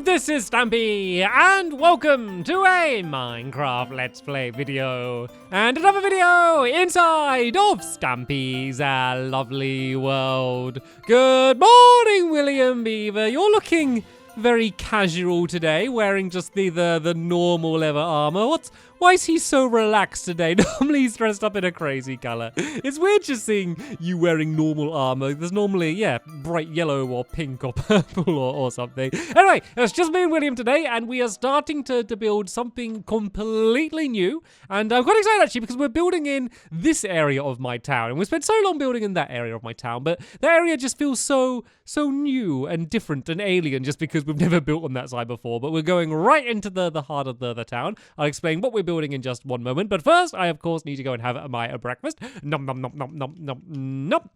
this is Stampy, and welcome to a Minecraft Let's Play video, and another video inside of Stampy's lovely world. Good morning, William Beaver. You're looking very casual today, wearing just the normal leather armor. Why is he so relaxed today? Normally he's dressed up in a crazy color. It's weird just seeing you wearing normal armor. There's normally, bright yellow or pink or purple or something. Anyway, it's just me and William today, and we are starting to build something completely new. And I'm quite excited actually, because we're building in this area of my town. And we spent so long building in that area of my town, but that area just feels so new and different and alien just because we've never built on that side before. But we're going right into the heart of the town. I'll explain what we're building in just one moment, but first I of course need to go and have my breakfast. Nom nom nom nom nom nom nom.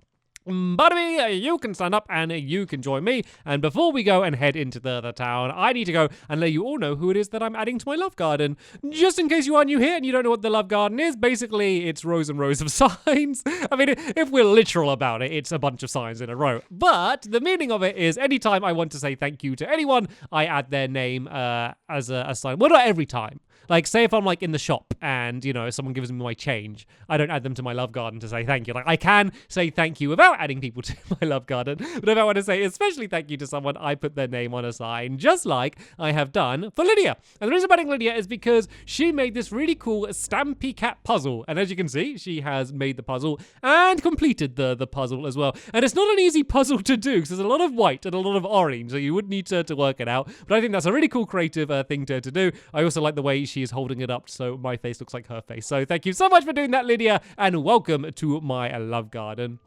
Barnaby, you can stand up and you can join me. And before we go and head into the town, I need to go and let you all know who it is that I'm adding to my love garden. Just in case you are new here and you don't know what the love garden is, basically it's rows and rows of signs. I mean, if we're literal about it, it's a bunch of signs in a row. But the meaning of it is anytime I want to say thank you to anyone, I add their name as a sign. Well, not every time. Like, say if I'm like in the shop and, you know, someone gives me my change, I don't add them to my love garden to say thank you. Like, I can say thank you without adding people to my love garden, but if I want to say especially thank you to someone, I put their name on a sign, just like I have done for Lydia. And the reason I'm adding Lydia is because she made this really cool Stampy Cat puzzle. And as you can see, she has made the puzzle and completed the puzzle as well. And it's not an easy puzzle to do because there's a lot of white and a lot of orange, so you would need to work it out. But I think that's a really cool creative thing to do. I also like the way she is holding it up so my face looks like her face. So thank you so much for doing that, Lydia, and welcome to my love garden.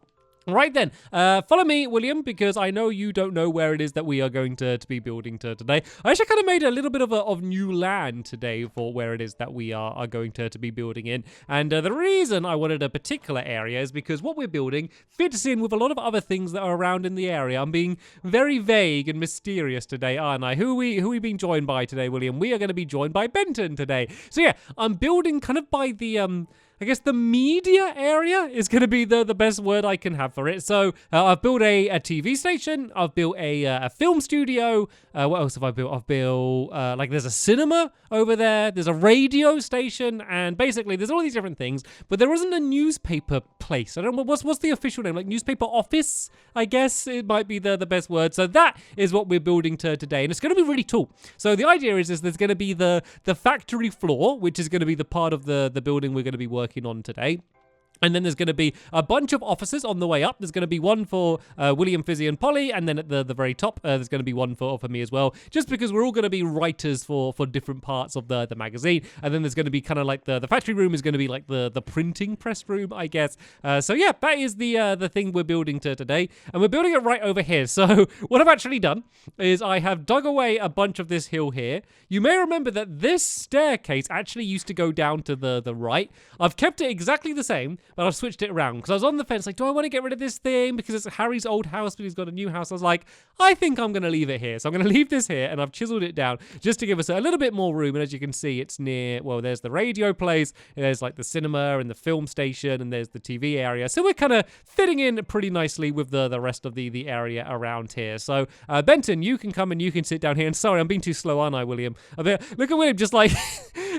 Right then, follow me, William, because I know you don't know where it is that we are going to be building today. I actually kind of made a little bit of new land today for where it is that we are going to be building in. And the reason I wanted a particular area is because what we're building fits in with a lot of other things that are around in the area. I'm being very vague and mysterious today, aren't I? Who are we being joined by today, William? We are going to be joined by Benton today. So yeah, I'm building kind of by the I guess the media area is going to be the best word I can have for it. So I've built a TV station. I've built a film studio. What else have I built? I've built, like there's a cinema over there. There's a radio station. And basically there's all these different things. But there isn't a newspaper place. I don't know, what's the official name? Like newspaper office, I guess it might be the best word. So that is what we're building today. And it's going to be really tall. So the idea is there's going to be the factory floor, which is going to be the part of the building we're going to be working on today. And then there's going to be a bunch of offices on the way up. There's going to be one for William, Fizzy, and Polly. And then at the very top, there's going to be one for me as well. Just because we're all going to be writers for different parts of the magazine. And then there's going to be kind of like the factory room is going to be like the printing press room, I guess. So yeah, that is the thing we're building today. And we're building it right over here. So what I've actually done is I have dug away a bunch of this hill here. You may remember that this staircase actually used to go down to the right. I've kept it exactly the same, but I've switched it around because I was on the fence like, do I want to get rid of this thing because it's Harry's old house but he's got a new house? I was like, I think I'm going to leave it here. So I'm going to leave this here, and I've chiseled it down just to give us a little bit more room. And as you can see, it's near, well, there's the radio place, there's like the cinema and the film station, and there's the TV area. So we're kind of fitting in pretty nicely with the rest of the area around here. So Benton, you can come and you can sit down here. And sorry, I'm being too slow, aren't I, William? Look at William, just like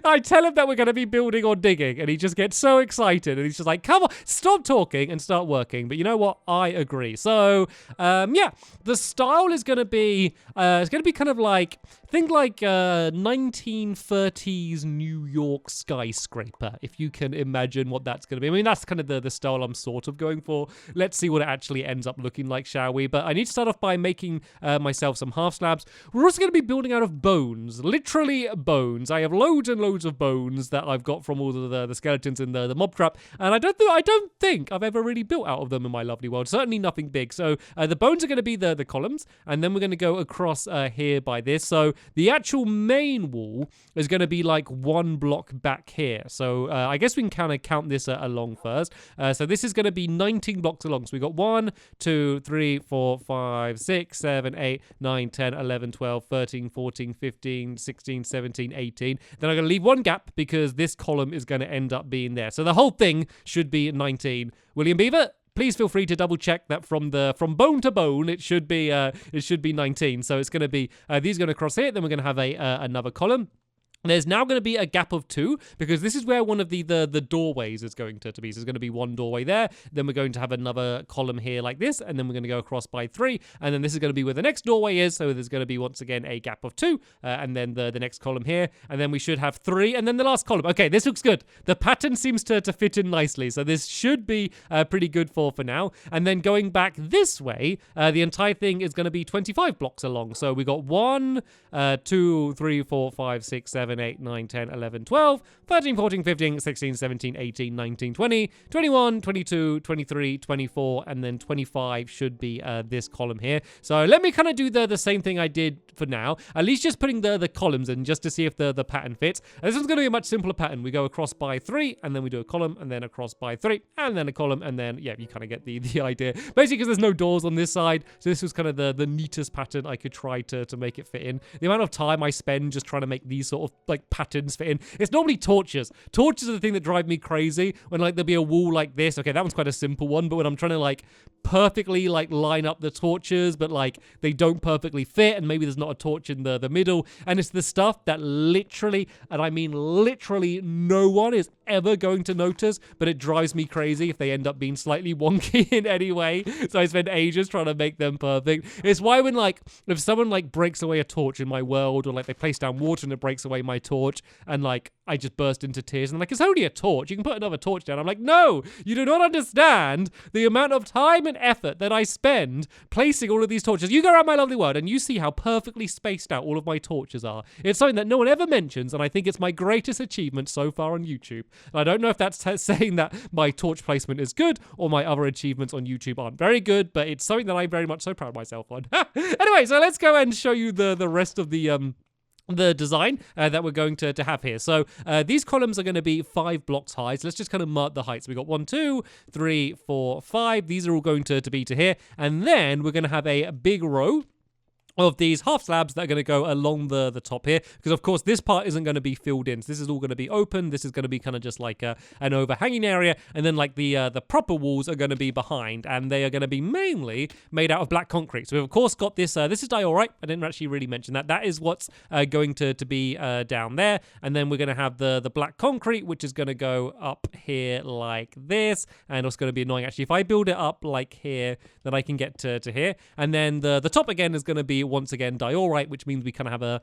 I tell him that we're going to be building or digging, and he just gets so excited, and he's just like, come on, stop talking and start working. But you know what? I agree. So, yeah, the style is going to be, it's going to be kind of like, think like 1930s New York skyscraper, if you can imagine what that's going to be. I mean, that's kind of the style I'm sort of going for. Let's see what it actually ends up looking like, shall we? But I need to start off by making myself some half slabs. We're also going to be building out of bones, literally bones. I have loads and loads of bones that I've got from all the skeletons in the mob trap, and I don't think I've ever really built out of them in my lovely world. Certainly nothing big. So the bones are going to be the columns, and then we're going to go across here by this. So the actual main wall is going to be like one block back here. So I guess we can kind of count this along first. So this is going to be 19 blocks along. So we got 1, 2, 3, 4, 5, 6, 7, 8, 9, 10, 11, 12, 13, 14, 15, 16, 17, 18. Then I'm going to leave one gap because this column is going to end up being there. So the whole thing should be 19. William Beaver, please feel free to double check that from bone to bone, it should be 19. So it's going to be these going to cross here. Then we're going to have another column. There's now going to be a gap of 2 because this is where one of the doorways is going to be. So there's going to be one doorway there. Then we're going to have another column here like this. And then we're going to go across by 3. And then this is going to be where the next doorway is. So there's going to be, once again, a gap of 2. And then the next column here. And then we should have 3. And then the last column. Okay, this looks good. The pattern seems to fit in nicely. So this should be pretty good for now. And then going back this way, the entire thing is going to be 25 blocks along. So we got 1, 2, 3, 4, 5, 6, 7, 8, 9, 10, 11, 12, 13, 14, 15, 16, 17, 18, 19, 20, 21, 22, 23, 24, and then 25 should be this column here. So let me kind of do the same thing I did for now, at least just putting the columns in just to see if the pattern fits. And this one's going to be a much simpler pattern. We go across by 3, and then we do a column, and then across by 3, and then a column, and then, yeah, you kind of get the idea. Basically, because there's no doors on this side, so this was kind of the neatest pattern I could try to make it fit in. The amount of time I spend just trying to make these sort of, like, patterns fit in. It's normally torches. Torches are the thing that drive me crazy when, like, there'll be a wall like this. Okay, that one's quite a simple one, but when I'm trying to, like, perfectly, like, line up the torches, but, like, they don't perfectly fit, and maybe there's not a torch in the middle, and it's the stuff that literally, and I mean literally, no one is ever going to notice, but it drives me crazy if they end up being slightly wonky in any way. So I spend ages trying to make them perfect. It's why when, like, if someone, like, breaks away a torch in my world, or, like, they place down water and it breaks away my torch, and, like, I just burst into tears, and I'm like, it's only a torch, you can put another torch down. I'm like, no, you do not understand the amount of time and effort that I spend placing all of these torches. You go around my lovely world and you see how perfectly spaced out all of my torches are. It's something that no one ever mentions, and I think it's my greatest achievement so far on YouTube. And I don't know if that's saying that my torch placement is good or my other achievements on YouTube aren't very good, but it's something that I'm very much so proud of myself on. Anyway, so let's go and show you the rest of the design that we're going to have here. So these columns are going to be 5 blocks high. So let's just kind of mark the heights. We got 1, 2, 3, 4, 5. These are all going to be to here. And then we're going to have a big row of these half slabs that are going to go along the top here, because of course this part isn't going to be filled in, so this is all going to be open. This is going to be kind of just like an overhanging area, and then like the proper walls are going to be behind, and they are going to be mainly made out of black concrete. So we've of course got this this is diorite. I didn't actually really mention that is what's going to be down there, and then we're going to have the black concrete, which is going to go up here like this, and it's going to be annoying actually if I build it up like here, then I can get to here, and then the top again is going to be once again diorite, which means we kind of have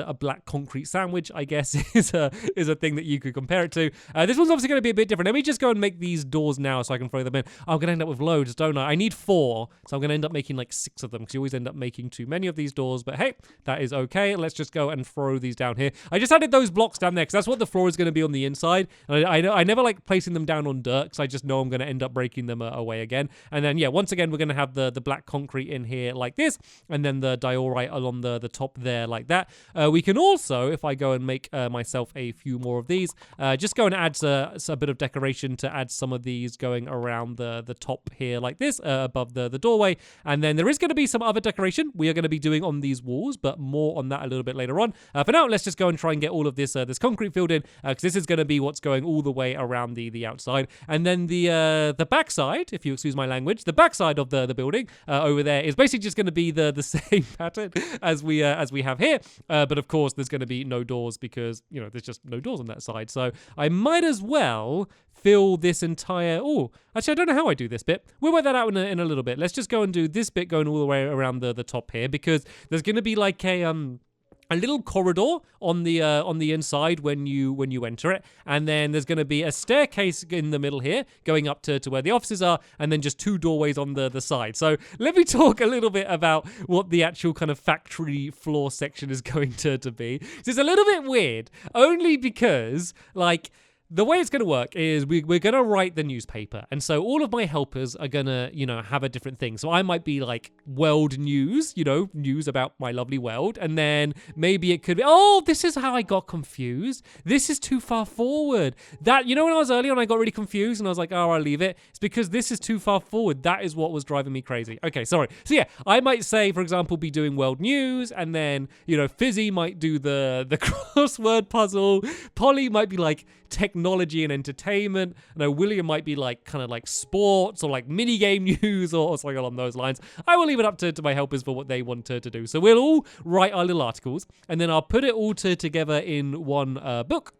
a black concrete sandwich, I guess is a thing that you could compare it to. This one's obviously going to be a bit different. Let me just go and make these doors now so I can throw them in. I'm going to end up with loads, don't I? I need 4, so I'm going to end up making like 6 of them, because you always end up making too many of these doors, but hey, that is okay. Let's just go and throw these down here. I just added those blocks down there because that's what the floor is going to be on the inside, and I never like placing them down on dirt because I just know I'm going to end up breaking them away again. And then yeah, once again we're going to have the black concrete in here like this, and then the diorite along the top there like that. We can also, if I go and make myself a few more of these, just go and add a bit of decoration to add some of these going around the top here like this, above the doorway. And then there is going to be some other decoration we are going to be doing on these walls, but more on that a little bit later on. For now, let's just go and try and get all of this concrete filled in, because this is going to be what's going all the way around the outside. And then the backside, if you excuse my language, the backside of the building over there is basically just going to be the same pattern as we have here, but of course there's going to be no doors because, you know, there's just no doors on that side. So I might as well fill this entire, oh, actually I don't know how I do this bit. We'll work that out in a little bit. Let's just go and do this bit going all the way around the top here, because there's going to be like a little corridor on the inside when you enter it, and then there's going to be a staircase in the middle here going up to where the offices are, and then just 2 doorways on the side. So let me talk a little bit about what the actual kind of factory floor section is going to be. So it's a little bit weird, only because like the way it's going to work is we're going to write the newspaper. And so all of my helpers are going to, you know, have a different thing. So I might be like world news, you know, news about my lovely world. And then maybe it could be, oh, this is how I got confused. This is too far forward. That, you know, when I was early on, I got really confused and I was like, oh, I'll leave it. It's because this is too far forward. That is what was driving me crazy. Okay, sorry. So yeah, I might say, for example, be doing world news, and then, you know, Fizzy might do the crossword puzzle. Polly might be like technology and entertainment. I know William might be like kind of like sports or like mini game news or something along those lines. I will leave it up to my helpers for what they want to do. So we'll all write our little articles, and then I'll put it all together in one book,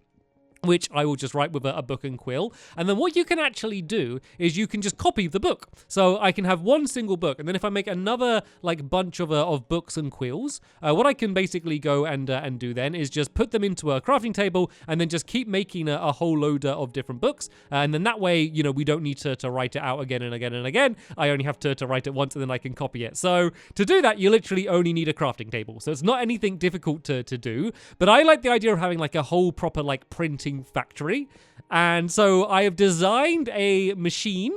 which I will just write with a book and quill. And then what you can actually do is you can just copy the book. So I can have one single book, and then if I make another like bunch of books and quills, what I can basically go and do then is just put them into a crafting table, and then just keep making a whole load of different books. And then that way, you know, we don't need to write it out again and again and again. I only have to write it once, and then I can copy it. So to do that, you literally only need a crafting table. So it's not anything difficult to do. But I like the idea of having like a whole proper like printing factory. And so I have designed a machine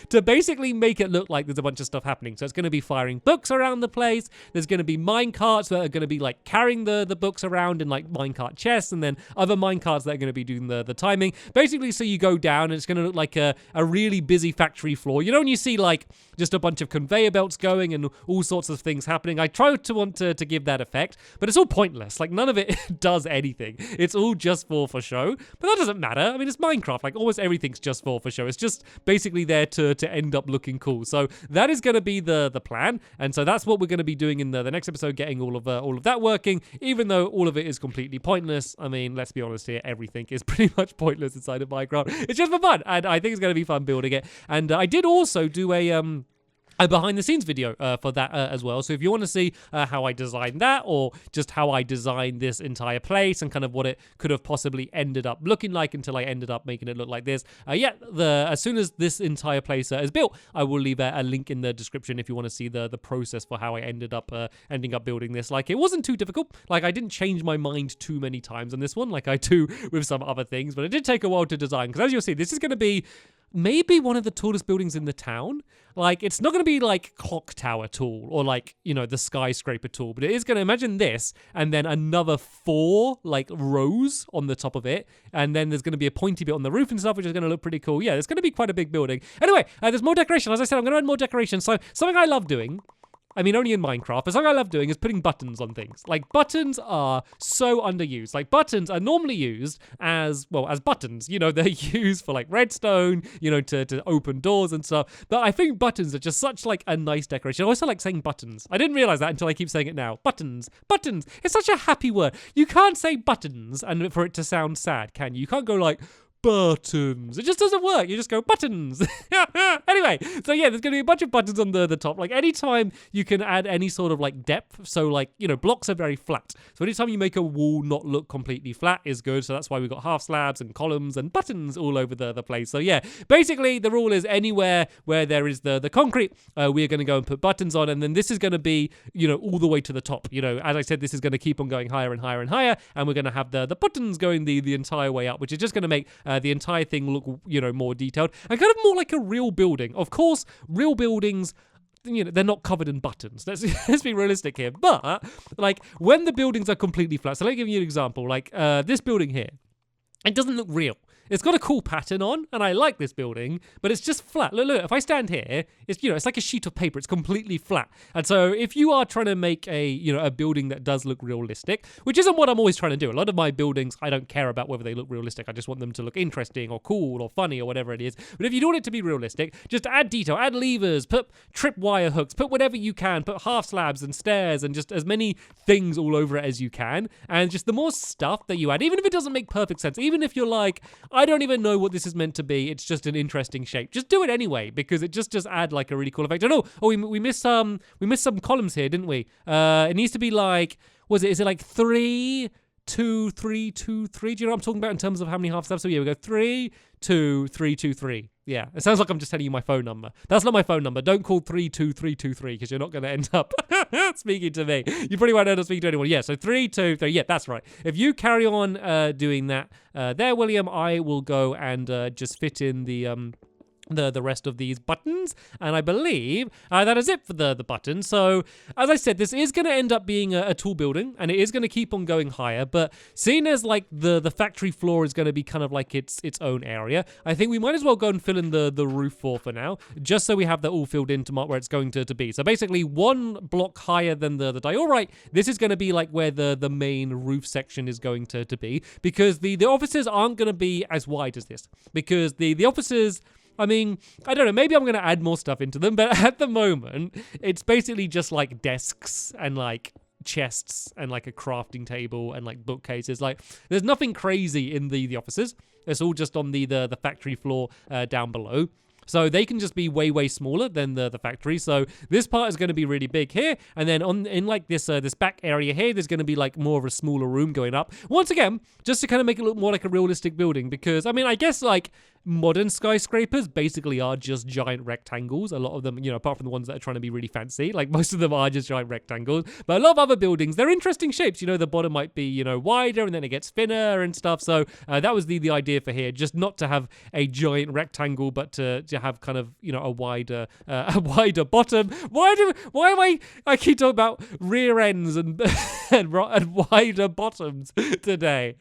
to basically make it look like there's a bunch of stuff happening. So it's going to be firing books around the place. There's going to be mine carts that are going to be like carrying the books around in like minecart chests, and then other mine carts that are going to be doing the timing. Basically, so you go down and it's going to look like a really busy factory floor. You know, when you see like just a bunch of conveyor belts going and all sorts of things happening. I try to want to give that effect, but it's all pointless. Like none of it does anything. It's all just for show. But that doesn't matter. I mean, it's Minecraft. Like almost everything's just for show. It's just basically there to end up looking cool. So that is going to be the plan, and so that's what we're going to be doing in the next episode, getting all of that working. Even though all of it is completely pointless. I mean, let's be honest here. Everything is pretty much pointless inside of Minecraft. It's just for fun, and I think it's going to be fun building it. And I did also do a behind the scenes video for that as well. So if you want to see how I designed that, or just how I designed this entire place and kind of what it could have possibly ended up looking like until I ended up making it look like this. As soon as this entire place is built, I will leave a link in the description if you want to see the process for how I ended up building this. Like it wasn't too difficult. Like I didn't change my mind too many times on this one like I do with some other things, but it did take a while to design, because as you'll see, this is going to be maybe one of the tallest buildings in the town. Like, it's not going to be like Clock Tower tall or like, you know, the skyscraper tall, but it is going to, imagine this and then another 4 like rows on the top of it. And then there's going to be a pointy bit on the roof and stuff, which is going to look pretty cool. Yeah, it's going to be quite a big building. Anyway, there's more decoration. As I said, I'm going to add more decoration. So something I love doing, I mean, only in Minecraft, but something I love doing is putting buttons on things. Like, buttons are so underused. Like, buttons are normally used as buttons. You know, they're used for, like, redstone, you know, to open doors and stuff. But I think buttons are just such, like, a nice decoration. I also like saying buttons. I didn't realize that until I keep saying it now. Buttons. Buttons. It's such a happy word. You can't say buttons and for it to sound sad, can you? You can't go, like, buttons. It just doesn't work. You just go buttons. Anyway, so yeah, there's going to be a bunch of buttons on the top. Like anytime you can add any sort of like depth. So like, you know, blocks are very flat. So anytime you make a wall not look completely flat is good. So that's why we've got half slabs and columns and buttons all over the place. So yeah, basically the rule is anywhere where there is the concrete, we're going to go and put buttons on. And then this is going to be, you know, all the way to the top. You know, as I said, this is going to keep on going higher and higher and higher. And we're going to have the buttons going the entire way up, which is just going to make the entire thing look, you know, more detailed and kind of more like a real building. Of course, real buildings, you know, they're not covered in buttons. Let's be realistic here. But like when the buildings are completely flat, so let me give you an example. Like this building here, it doesn't look real. It's got a cool pattern on, and I like this building, but it's just flat. Look, if I stand here, it's, you know, it's like a sheet of paper. It's completely flat. And so if you are trying to make a building that does look realistic, which isn't what I'm always trying to do. A lot of my buildings, I don't care about whether they look realistic. I just want them to look interesting or cool or funny or whatever it is. But if you want it to be realistic, just add detail, add levers, put tripwire hooks, put whatever you can, put half slabs and stairs and just as many things all over it as you can. And just the more stuff that you add, even if it doesn't make perfect sense, even if you're like, I don't even know what this is meant to be, it's just an interesting shape, just do it anyway, because it just add like a really cool effect. We missed some columns here, didn't we? It needs to be like, is it like 3 2 3 2 3? Do you know what I'm talking about in terms of how many half slabs? So yeah, we go 3 2 3 2 3. Yeah, it sounds like I'm just telling you my phone number. That's not my phone number. Don't call 32323 because you're not going to end up speaking to me. You probably won't end up speaking to anyone. Yeah, so 3 2 3. Yeah, that's right. If you carry on doing that there, William, I will go and just fit in the the rest of these buttons, and I believe that is it for the buttons. So as I said, this is going to end up being a tall building, and it is going to keep on going higher, but seeing as like the factory floor is going to be kind of like its own area, I think we might as well go and fill in the roof for now, just so we have that all filled in to mark where it's going to be. So basically 1 block higher than the diorite, this is going to be like where the main roof section is going to be, because the offices aren't going to be as wide as this, because the offices, I mean, I don't know, maybe I'm going to add more stuff into them, but at the moment, it's basically just like desks and like chests and like a crafting table and like bookcases. Like, there's nothing crazy in the offices. It's all just on the factory floor down below. So they can just be way smaller than the factory. So this part is going to be really big here, and then in like this back area here, there's going to be like more of a smaller room going up. Once again, just to kind of make it look more like a realistic building, because I mean, I guess like modern skyscrapers basically are just giant rectangles. A lot of them, you know, apart from the ones that are trying to be really fancy, like most of them are just giant rectangles. But a lot of other buildings, they're interesting shapes. You know, the bottom might be, you know, wider and then it gets thinner and stuff. So that was the idea for here, just not to have a giant rectangle, but to have kind of, you know, a wider bottom. Why I keep talking about rear ends and and wider bottoms today?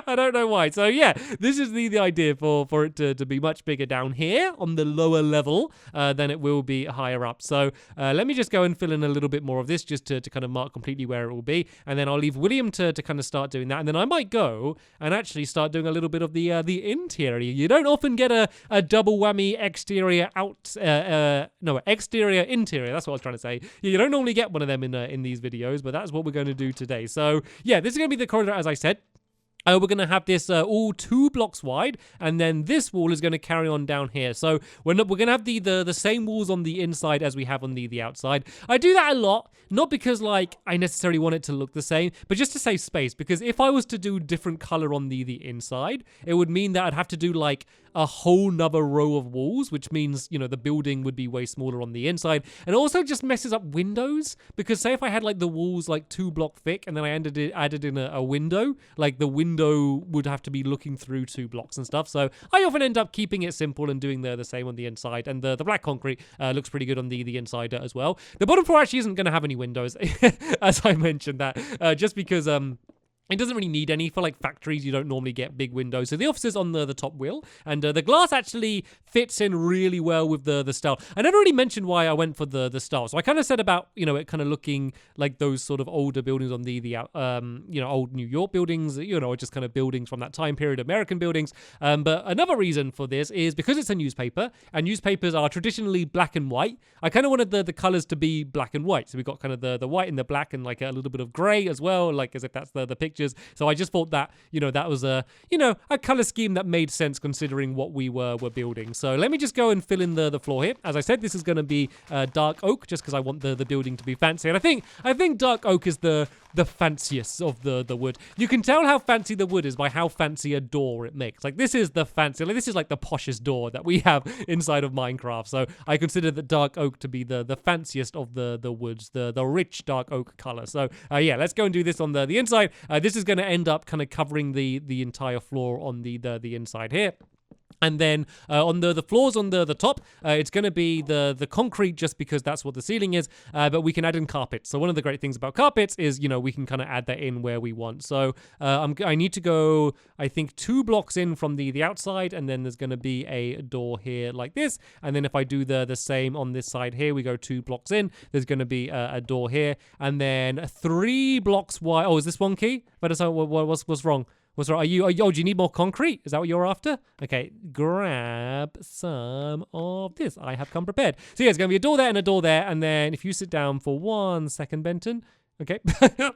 I don't know why. So yeah, this is the idea for it to be much bigger down here on the lower level than it will be higher up. So let me just go and fill in a little bit more of this just to kind of mark completely where it will be. And then I'll leave William to kind of start doing that. And then I might go and actually start doing a little bit of the interior. You don't often get a double whammy exterior exterior interior. That's what I was trying to say. You don't normally get one of them in these videos, but that's what we're going to do today. So yeah, this is going to be the corridor, as I said. We're going to have this all 2 blocks wide, and then this wall is going to carry on down here. So we're going to have the same walls on the inside as we have on the outside. I do that a lot, not because like I necessarily want it to look the same, but just to save space. Because if I was to do different color on the inside, it would mean that I'd have to do like a whole nother row of walls, which means, you know, the building would be way smaller on the inside, and also just messes up windows. Because say if I had like the walls like 2 block thick, and then I added in a window, like the window would have to be looking through 2 blocks and stuff. So I often end up keeping it simple and doing the same on the inside, and the black concrete looks pretty good on the inside as well. The bottom floor actually isn't going to have any windows, as I mentioned that, just because it doesn't really need any. For like factories, you don't normally get big windows. So the offices on the top will. And the glass actually fits in really well with the style. I never really mentioned why I went for the style. So I kind of said about, you know, it kind of looking like those sort of older buildings on the you know, old New York buildings, you know, just kind of buildings from that time period, American buildings. But another reason for this is because it's a newspaper, and newspapers are traditionally black and white. I kind of wanted the colors to be black and white. So we've got kind of the white and the black and like a little bit of gray as well, like as if that's the picture. So I just thought that, you know, that was a color scheme that made sense considering what we were building. So let me just go and fill in the floor here. As I said, this is going to be dark oak, just because I want the building to be fancy. And I think dark oak is the fanciest of the wood. You can tell how fancy the wood is by how fancy a door it makes. Like, this is the fancy, like, this is like the poshest door that we have inside of Minecraft. So I consider the dark oak to be the fanciest of the woods, the rich dark oak color. So yeah, let's go and do this on the inside. This is going to end up kind of covering the entire floor on the inside here. And then on the floors on the top, it's going to be the concrete, just because that's what the ceiling is. But we can add in carpets. So one of the great things about carpets is, you know, we can kind of add that in where we want. So I need to go, I think, 2 blocks in from the outside, and then there's going to be a door here like this. And then if I do the same on this side here, we go 2 blocks in. There's going to be a door here, and then 3 blocks wide. Oh, is this one key? But what's wrong? What's wrong? Do you need more concrete? Is that what you're after? Okay, grab some of this. I have come prepared. So yeah, it's going to be a door there and a door there. And then if you sit down for 1 second, Benton. Okay,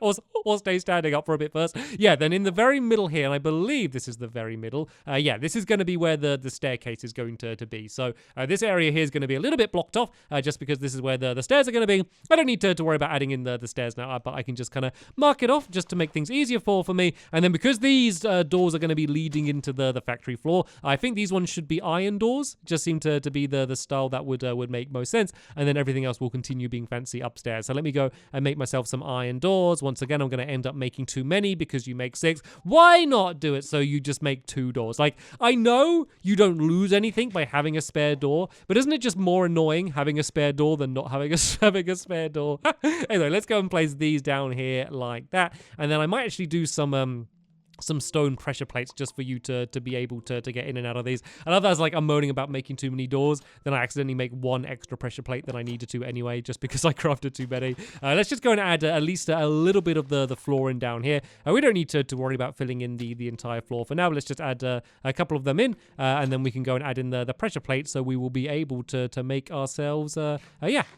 or stay standing up for a bit first. Yeah, then in the very middle here, and I believe this is the very middle, yeah, this is going to be where the staircase is going to be. So this area here is going to be a little bit blocked off, just because this is where the stairs are going to be. I don't need to worry about adding in the stairs now, but I can just kind of mark it off just to make things easier for me. And then because these doors are going to be leading into the factory floor, I think these ones should be iron doors. Just seem to be the style that would make most sense. And then everything else will continue being fancy upstairs. So let me go and make myself some iron doors. Once again, I'm going to end up making too many because you make 6. Why not do it so you just make 2 doors? Like, I know you don't lose anything by having a spare door, but isn't it just more annoying having a spare door than not having a spare door? Anyway, let's go and place these down here like that. And then I might actually do some stone pressure plates just for you to be able to get in and out of these. I love that as like I'm moaning about making too many doors, then I accidentally make 1 extra pressure plate than I needed to anyway, just because I crafted too many. Let's just go and add at least a little bit of the flooring down here. We don't need to worry about filling in the entire floor for now. Let's just add a couple of them in, and then we can go and add in the pressure plate, so we will be able to make ourselves,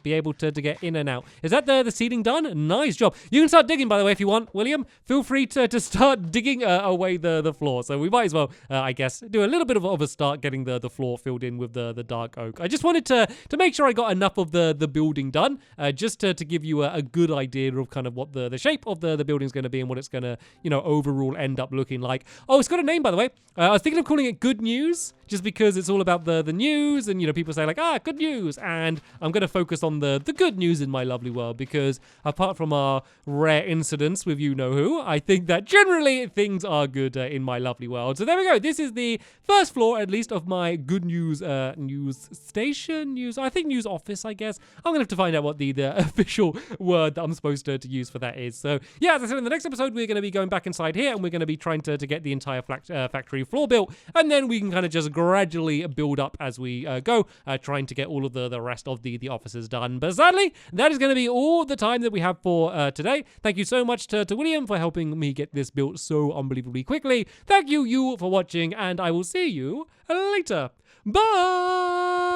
be able to get in and out. Is that the ceiling done? Nice job. You can start digging, by the way, if you want, William. Feel free to start digging away the floor. So we might as well, I guess, do a little bit of a start getting the floor filled in with the dark oak. I just wanted to make sure I got enough of the building done, just to give you a good idea of kind of what the shape of the building's going to be and what it's going to, overall end up looking like. Oh, it's got a name, by the way. I was thinking of calling it Good News, just because it's all about the news, and people say like, good news, and I'm going to focus on the good news in my lovely world, because apart from our rare incidents with you-know-who, I think that generally things are good in my lovely world. So there we go. This is the first floor, at least, of my good news news station, news office, I guess. I'm gonna have to find out what the official word that I'm supposed to use for that is. So yeah, as I said, in the next episode, we're going to be going back inside here, and we're going to be trying to get the entire factory floor built, and then we can kind of just gradually build up as we go, trying to get all of the rest of the offices done. But sadly, that is going to be all the time that we have for today. Thank you so much to William for helping me get this built so unbelievably quickly. Thank you for watching, and I will see you later. Bye!